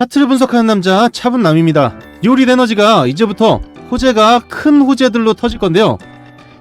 차트를 분석하는 남자 차분남입니다. 디오릿 에너지가 이제부터 호재가 큰 호재들로 터질 건데요.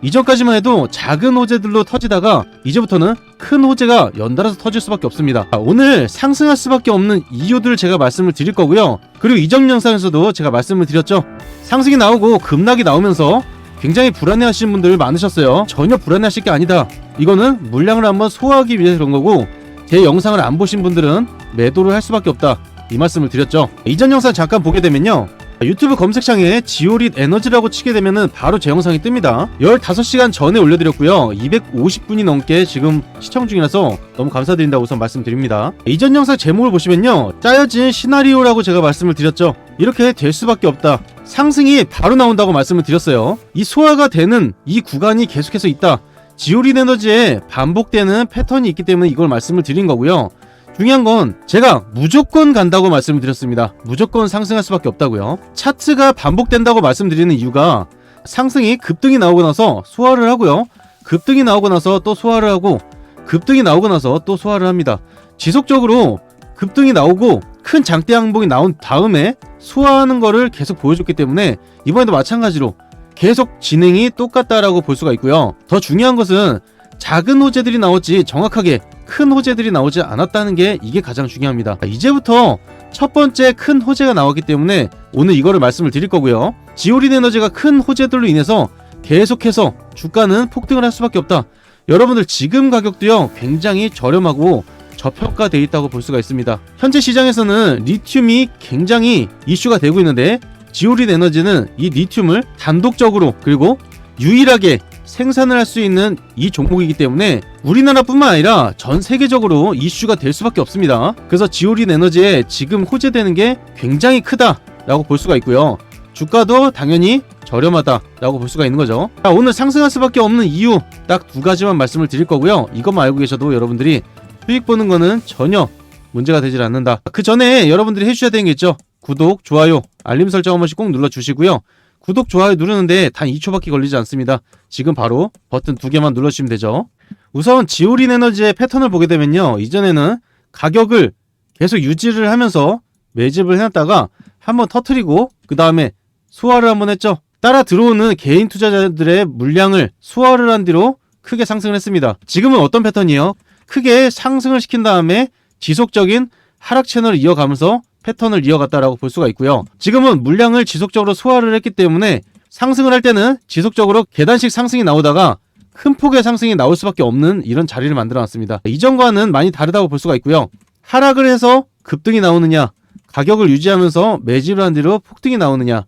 이전까지만 해도 작은 호재들로 터지다가 이제부터는 큰 호재가 연달아서 터질 수밖에 없습니다. 오늘 상승할 수밖에 없는 이유들을 제가 말씀을 드릴 거고요. 그리고 이전 영상에서도 제가 말씀을 드렸죠. 상승이 나오고 급락이 나오면서 굉장히 불안해하시는 분들 많으셨어요. 전혀 불안해하실 게 아니다. 이거는 물량을 한번 소화하기 위해서 그런 거고, 제 영상을 안 보신 분들은 매도를 할 수밖에 없다, 이 말씀을 드렸죠. 이전 영상 잠깐 보게 되면요, 유튜브 검색창에 지오릿 에너지라고 치게 되면은 바로 제 영상이 뜹니다. 15시간 전에 올려드렸고요. 250분이 넘게 지금 시청 중이라서 너무 감사드린다고 우선 말씀드립니다. 이전 영상 제목을 보시면요, 짜여진 시나리오라고 제가 말씀을 드렸죠. 이렇게 될 수밖에 없다. 상승이 바로 나온다고 말씀을 드렸어요. 이 소화가 되는 이 구간이 계속해서 있다. 지오릿 에너지에 반복되는 패턴이 있기 때문에 이걸 말씀을 드린 거고요. 중요한 건 제가 무조건 간다고 말씀을 드렸습니다. 무조건 상승할 수밖에 없다고요. 차트가 반복된다고 말씀드리는 이유가 상승이 급등이 나오고 나서 소화를 하고요. 급등이 나오고 나서 또 소화를 하고, 급등이 나오고 나서 또 소화를 합니다. 지속적으로 급등이 나오고 큰 장대 항복이 나온 다음에 소화하는 거를 계속 보여줬기 때문에 이번에도 마찬가지로 계속 진행이 똑같다라고 볼 수가 있고요. 더 중요한 것은 작은 호재들이 나오지 정확하게 큰 호재들이 나오지 않았다는 게, 이게 가장 중요합니다. 이제부터 첫 번째 큰 호재가 나왔기 때문에 오늘 이거를 말씀을 드릴 거고요. 지오릿 에너지가 큰 호재들로 인해서 계속해서 주가는 폭등을 할 수밖에 없다. 여러분들 지금 가격도요, 굉장히 저렴하고 저평가되어 있다고 볼 수가 있습니다. 현재 시장에서는 리튬이 굉장히 이슈가 되고 있는데, 지오릿 에너지는 이 리튬을 단독적으로 그리고 유일하게 생산을 할 수 있는 이 종목이기 때문에 우리나라뿐만 아니라 전 세계적으로 이슈가 될 수밖에 없습니다. 그래서 지오릿 에너지에 지금 호재되는 게 굉장히 크다라고 볼 수가 있고요. 주가도 당연히 저렴하다라고 볼 수가 있는 거죠. 자, 오늘 상승할 수밖에 없는 이유 딱 두 가지만 말씀을 드릴 거고요. 이것만 알고 계셔도 여러분들이 수익 보는 거는 전혀 문제가 되질 않는다. 그 전에 여러분들이 해주셔야 되는 게 있죠. 구독, 좋아요, 알림 설정 한 번씩 꼭 눌러주시고요. 구독, 좋아요 누르는데 단 2초밖에 걸리지 않습니다. 지금 바로 버튼 2개만 눌러주시면 되죠. 우선 지오릿 에너지의 패턴을 보게 되면요, 이전에는 가격을 계속 유지를 하면서 매집을 해놨다가 한번 터트리고 그 다음에 소화를 한번 했죠. 따라 들어오는 개인 투자자들의 물량을 소화를 한 뒤로 크게 상승을 했습니다. 지금은 어떤 패턴이에요? 크게 상승을 시킨 다음에 지속적인 하락 채널을 이어가면서 패턴을 이어갔다라고 볼 수가 있고요. 지금은 물량을 지속적으로 소화를 했기 때문에 상승을 할 때는 지속적으로 계단식 상승이 나오다가 큰 폭의 상승이 나올 수밖에 없는 이런 자리를 만들어 놨습니다. 이전과는 많이 다르다고 볼 수가 있고요. 하락을 해서 급등이 나오느냐, 가격을 유지하면서 매집을 한 뒤로 폭등이 나오느냐,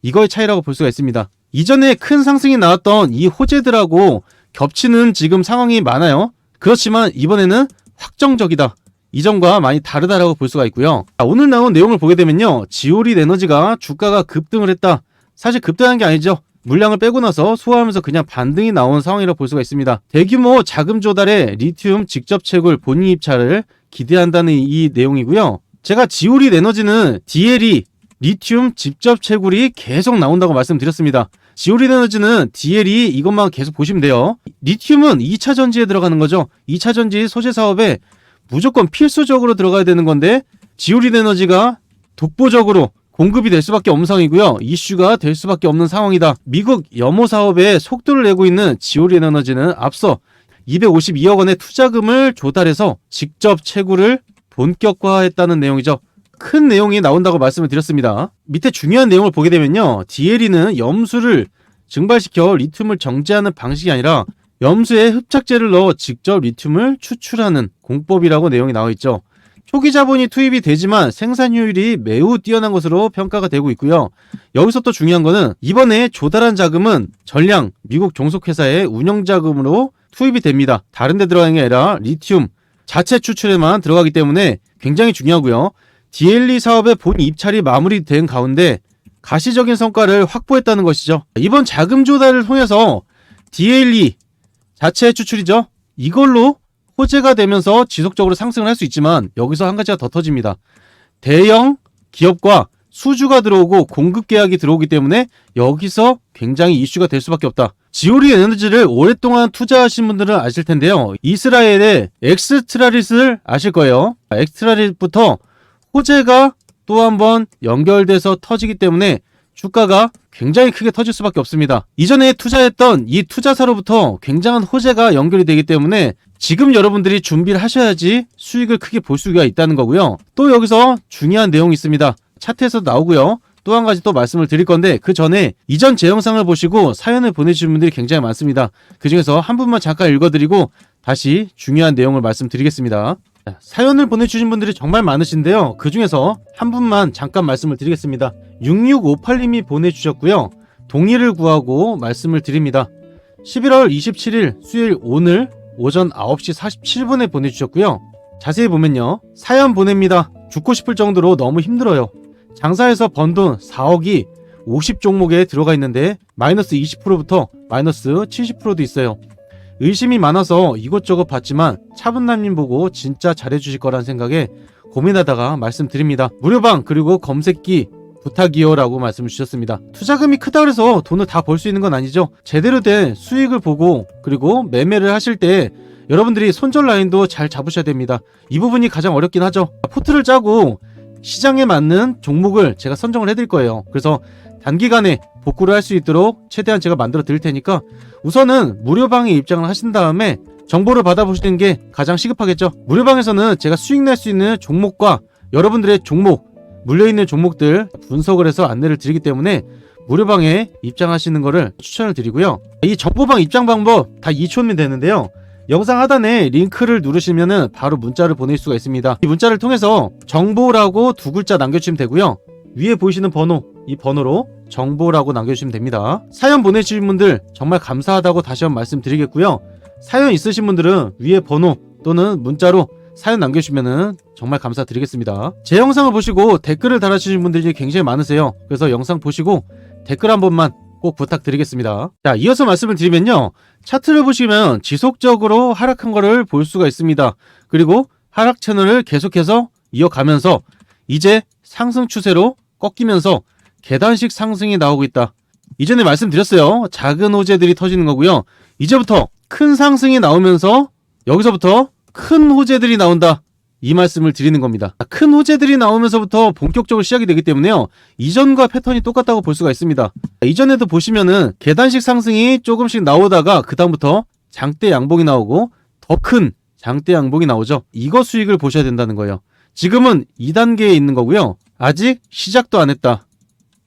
이거의 차이라고 볼 수가 있습니다. 이전에 큰 상승이 나왔던 이 호재들하고 겹치는 지금 상황이 많아요. 그렇지만 이번에는 확정적이다, 이전과 많이 다르다라고 볼 수가 있고요. 오늘 나온 내용을 보게 되면요, 지오릿 에너지가 주가가 급등을 했다. 사실 급등한 게 아니죠. 물량을 빼고 나서 소화하면서 그냥 반등이 나온 상황이라고 볼 수가 있습니다. 대규모 자금 조달에 리튬 직접 채굴 본인 입찰을 기대한다는 이 내용이고요. 제가 지오릿 에너지는 DLE 리튬 직접 채굴이 계속 나온다고 말씀드렸습니다. 지오릿 에너지는 DLE 이것만 계속 보시면 돼요. 리튬은 2차 전지에 들어가는 거죠. 2차 전지 소재 사업에 무조건 필수적으로 들어가야 되는 건데, 지오릿 에너지가 독보적으로 공급이 될 수밖에 없는 상황이고요. 이슈가 될 수밖에 없는 상황이다. 미국 염호 사업에 속도를 내고 있는 지오릿 에너지는 앞서 252억 원의 투자금을 조달해서 직접 채굴을 본격화했다는 내용이죠. 큰 내용이 나온다고 말씀을 드렸습니다. 밑에 중요한 내용을 보게 되면요, DLE는 염수를 증발시켜 리튬을 정제하는 방식이 아니라 염수에 흡착제를 넣어 직접 리튬을 추출하는 공법이라고 내용이 나와 있죠. 초기 자본이 투입이 되지만 생산 효율이 매우 뛰어난 것으로 평가가 되고 있고요. 여기서 또 중요한 거는 이번에 조달한 자금은 전량 미국 종속회사의 운영 자금으로 투입이 됩니다. 다른 데 들어가는 게 아니라 리튬 자체 추출에만 들어가기 때문에 굉장히 중요하고요. DLE 사업의 본 입찰이 마무리된 가운데 가시적인 성과를 확보했다는 것이죠. 이번 자금 조달을 통해서 DLE 자체 추출이죠. 이걸로 호재가 되면서 지속적으로 상승을 할 수 있지만, 여기서 한 가지가 더 터집니다. 대형 기업과 수주가 들어오고 공급 계약이 들어오기 때문에 여기서 굉장히 이슈가 될 수밖에 없다. 지오릿 에너지를 오랫동안 투자하신 분들은 아실 텐데요. 이스라엘의 엑스트라릿을 아실 거예요. 엑스트라릿부터 호재가 또 한 번 연결돼서 터지기 때문에 주가가 굉장히 크게 터질 수밖에 없습니다. 이전에 투자했던 이 투자사로부터 굉장한 호재가 연결이 되기 때문에 지금 여러분들이 준비를 하셔야지 수익을 크게 볼 수가 있다는 거고요. 또 여기서 중요한 내용이 있습니다. 차트에서 나오고요. 또 한 가지 또 말씀을 드릴 건데 그 전에 이전 제 영상을 보시고 사연을 보내주신 분들이 굉장히 많습니다. 그 중에서 한 분만 잠깐 읽어드리고 다시 중요한 내용을 말씀드리겠습니다. 사연을 보내주신 분들이 정말 많으신데요. 그 중에서 한 분만 잠깐 말씀을 드리겠습니다. 6658님이 보내주셨고요. 동의를 구하고 말씀을 드립니다. 11월 27일 수요일 오늘 오전 9시 47분에 보내주셨고요. 자세히 보면요. 사연 보냅니다. 죽고 싶을 정도로 너무 힘들어요. 장사해서 번 돈 4억이 50종목에 들어가 있는데 마이너스 20%부터 마이너스 70%도 있어요. 의심이 많아서 이것저것 봤지만 차분남님 보고 진짜 잘해주실 거란 생각에 고민하다가 말씀드립니다. 무료방 그리고 검색기 부탁이요 라고 말씀을 주셨습니다. 투자금이 크다 그래서 돈을 다 벌 수 있는 건 아니죠. 제대로 된 수익을 보고 그리고 매매를 하실 때 여러분들이 손절 라인도 잘 잡으셔야 됩니다. 이 부분이 가장 어렵긴 하죠. 포트를 짜고 시장에 맞는 종목을 제가 선정을 해드릴 거예요. 그래서 단기간에 복구를 할 수 있도록 최대한 제가 만들어 드릴 테니까 우선은 무료방에 입장을 하신 다음에 정보를 받아보시는 게 가장 시급하겠죠. 무료방에서는 제가 수익 낼 수 있는 종목과 여러분들의 종목, 물려있는 종목들 분석을 해서 안내를 드리기 때문에 무료방에 입장하시는 거를 추천을 드리고요. 이 정보방 입장 방법 다 2초면 되는데요. 영상 하단에 링크를 누르시면 바로 문자를 보낼 수가 있습니다. 이 문자를 통해서 정보라고 2글자 남겨주시면 되고요. 위에 보이시는 번호, 이 번호로 정보라고 남겨주시면 됩니다. 사연 보내주신 분들 정말 감사하다고 다시 한번 말씀드리겠고요. 사연 있으신 분들은 위에 번호 또는 문자로 사연 남겨주시면 정말 감사드리겠습니다. 제 영상을 보시고 댓글을 달아주신 분들이 굉장히 많으세요. 그래서 영상 보시고 댓글 한 번만 꼭 부탁드리겠습니다. 자, 이어서 말씀을 드리면요. 차트를 보시면 지속적으로 하락한 거를 볼 수가 있습니다. 그리고 하락 채널을 계속해서 이어가면서 이제 상승 추세로 꺾이면서 계단식 상승이 나오고 있다. 이전에 말씀드렸어요. 작은 호재들이 터지는 거고요. 이제부터 큰 상승이 나오면서 여기서부터 큰 호재들이 나온다. 이 말씀을 드리는 겁니다. 큰 호재들이 나오면서부터 본격적으로 시작이 되기 때문에요. 이전과 패턴이 똑같다고 볼 수가 있습니다. 이전에도 보시면은 계단식 상승이 조금씩 나오다가 그 다음부터 장대 양봉이 나오고 더 큰 장대 양봉이 나오죠. 이거 수익을 보셔야 된다는 거예요. 지금은 2단계에 있는 거고요. 아직 시작도 안 했다.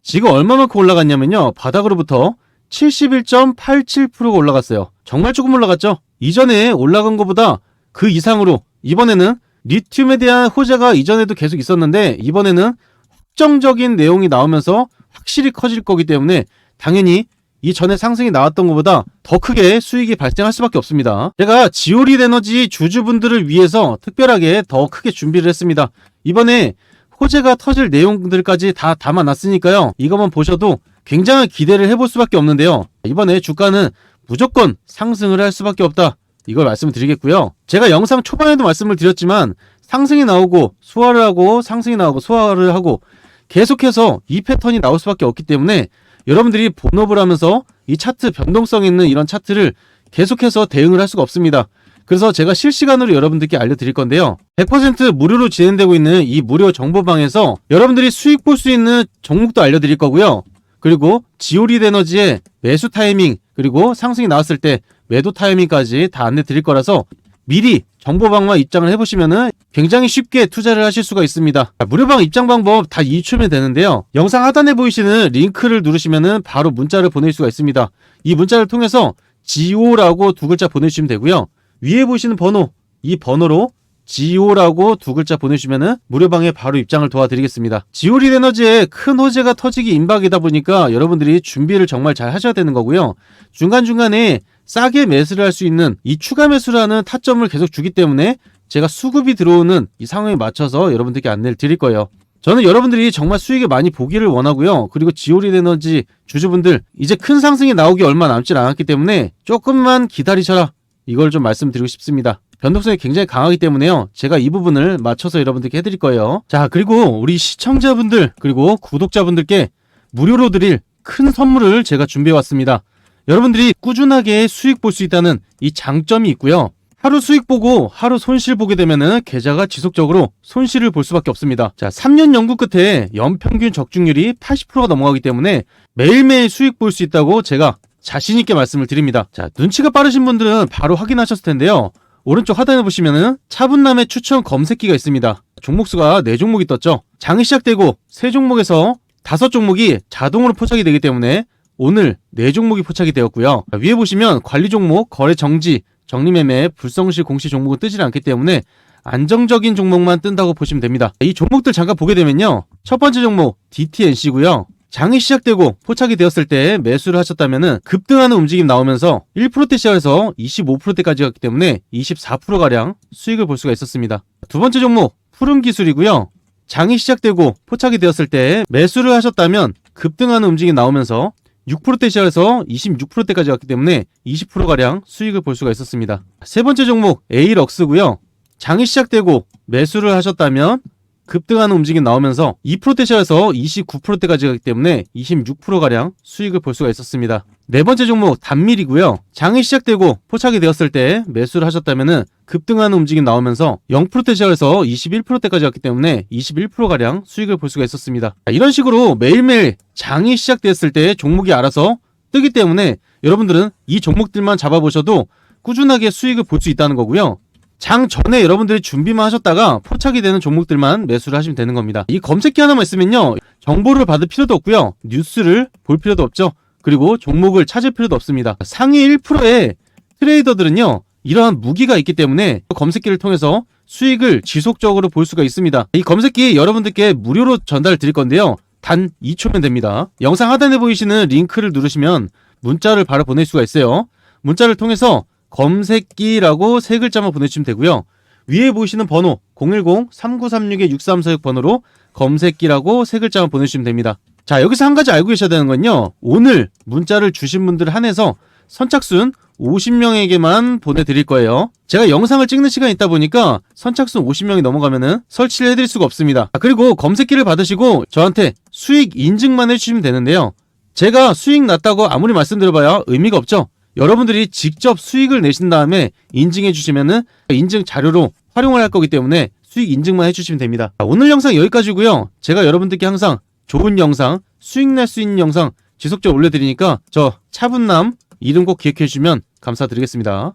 지금 얼마만큼 올라갔냐면요. 바닥으로부터 71.87%가 올라갔어요. 정말 조금 올라갔죠. 이전에 올라간 것보다 그 이상으로 이번에는 리튬에 대한 호재가 이전에도 계속 있었는데 이번에는 확정적인 내용이 나오면서 확실히 커질 거기 때문에 당연히 이전에 상승이 나왔던 것보다 더 크게 수익이 발생할 수밖에 없습니다. 제가 지오릿 에너지 주주분들을 위해서 특별하게 더 크게 준비를 했습니다. 이번에 호재가 터질 내용들까지 다 담아놨으니까요. 이것만 보셔도 굉장히 기대를 해볼 수밖에 없는데요. 이번에 주가는 무조건 상승을 할 수밖에 없다. 이걸 말씀을 드리겠고요. 제가 영상 초반에도 말씀을 드렸지만 상승이 나오고 소화를 하고 상승이 나오고 소화를 하고 계속해서 이 패턴이 나올 수밖에 없기 때문에 여러분들이 본업을 하면서 이 차트 변동성 있는 이런 차트를 계속해서 대응을 할 수가 없습니다. 그래서 제가 실시간으로 여러분들께 알려드릴 건데요. 100% 무료로 진행되고 있는 이 무료 정보방에서 여러분들이 수익 볼 수 있는 종목도 알려드릴 거고요. 그리고 지오릿 에너지의 매수 타이밍 그리고 상승이 나왔을 때 매도 타이밍까지 다 안내 드릴 거라서 미리 정보방만 입장을 해보시면은 굉장히 쉽게 투자를 하실 수가 있습니다. 무료방 입장 방법 다 2초면 되는데요. 영상 하단에 보이시는 링크를 누르시면은 바로 문자를 보낼 수가 있습니다. 이 문자를 통해서 GO라고 2글자 보내주시면 되고요. 위에 보이시는 번호, 이 번호로 GO라고 2글자 보내주시면은 무료방에 바로 입장을 도와드리겠습니다. 지오릿 에너지에 큰 호재가 터지기 임박이다 보니까 여러분들이 준비를 정말 잘 하셔야 되는 거고요. 중간중간에 싸게 매수를 할 수 있는 이 추가 매수라는 타점을 계속 주기 때문에 제가 수급이 들어오는 이 상황에 맞춰서 여러분들께 안내를 드릴 거예요. 저는 여러분들이 정말 수익을 많이 보기를 원하고요. 그리고 지오릿 에너지 주주분들 이제 큰 상승이 나오기 얼마 남지 않았기 때문에 조금만 기다리셔라. 이걸 좀 말씀드리고 싶습니다. 변동성이 굉장히 강하기 때문에요. 제가 이 부분을 맞춰서 여러분들께 해드릴 거예요. 자, 그리고 우리 시청자분들 그리고 구독자분들께 무료로 드릴 큰 선물을 제가 준비해 왔습니다. 여러분들이 꾸준하게 수익 볼 수 있다는 이 장점이 있고요. 하루 수익 보고 하루 손실 보게 되면은 계좌가 지속적으로 손실을 볼 수밖에 없습니다. 자, 3년 연구 끝에 연평균 적중률이 80%가 넘어가기 때문에 매일매일 수익 볼 수 있다고 제가 자신 있게 말씀을 드립니다. 자, 눈치가 빠르신 분들은 바로 확인하셨을 텐데요. 오른쪽 하단에 보시면은 차분남의 추천 검색기가 있습니다. 종목수가 4종목이 떴죠. 장이 시작되고 3종목에서 5종목이 자동으로 포착이 되기 때문에 오늘 4종목이 포착이 되었고요. 위에 보시면 관리 종목, 거래 정지, 정리매매, 불성실 공시 종목은 뜨지 않기 때문에 안정적인 종목만 뜬다고 보시면 됩니다. 이 종목들 잠깐 보게 되면요. 첫 번째 종목 DTNC고요. 장이 시작되고 포착이 되었을 때 매수를 하셨다면 급등하는 움직임 나오면서 1%대 시작해서 25%대까지 갔기 때문에 24%가량 수익을 볼 수가 있었습니다. 두 번째 종목 푸른기술이고요. 장이 시작되고 포착이 되었을 때 매수를 하셨다면 급등하는 움직임 나오면서 6%대 시작해서 26%대까지 갔기 때문에 20%가량 수익을 볼 수가 있었습니다. 세 번째 종목 에이럭스고요. 장이 시작되고 매수를 하셨다면 급등하는 움직임 나오면서 2%대 시작해서 29%대까지 갔기 때문에 26%가량 수익을 볼 수가 있었습니다. 네 번째 종목 단밀이고요. 장이 시작되고 포착이 되었을 때 매수를 하셨다면 급등하는 움직임 나오면서 0%대 시작해서 21%대까지 갔기 때문에 21%가량 수익을 볼 수가 있었습니다. 이런 식으로 매일매일 장이 시작됐을 때 종목이 알아서 뜨기 때문에 여러분들은 이 종목들만 잡아보셔도 꾸준하게 수익을 볼 수 있다는 거고요. 장 전에 여러분들이 준비만 하셨다가 포착이 되는 종목들만 매수를 하시면 되는 겁니다. 이 검색기 하나만 있으면요. 정보를 받을 필요도 없고요. 뉴스를 볼 필요도 없죠. 그리고 종목을 찾을 필요도 없습니다. 상위 1%의 트레이더들은요. 이러한 무기가 있기 때문에 검색기를 통해서 수익을 지속적으로 볼 수가 있습니다. 이 검색기 여러분들께 무료로 전달 드릴 건데요. 단 2초면 됩니다. 영상 하단에 보이시는 링크를 누르시면 문자를 바로 보낼 수가 있어요. 문자를 통해서 검색기라고 3글자만 보내주시면 되고요. 위에 보이시는 번호 010-3936-6346 번호로 검색기라고 3글자만 보내주시면 됩니다. 자, 여기서 한 가지 알고 계셔야 되는 건요. 오늘 문자를 주신 분들 한해서 선착순 50명에게만 보내드릴 거예요. 제가 영상을 찍는 시간이 있다 보니까 선착순 50명이 넘어가면은 설치를 해드릴 수가 없습니다. 그리고 검색기를 받으시고 저한테 수익 인증만 해주시면 되는데요. 제가 수익 났다고 아무리 말씀드려봐야 의미가 없죠. 여러분들이 직접 수익을 내신 다음에 인증해 주시면은 인증 자료로 활용을 할 거기 때문에 수익 인증만 해주시면 됩니다. 오늘 영상 여기까지고요. 제가 여러분들께 항상 좋은 영상, 수익 낼 수 있는 영상 지속적으로 올려드리니까 저 차분남 이름 꼭 기억해 주시면 감사드리겠습니다.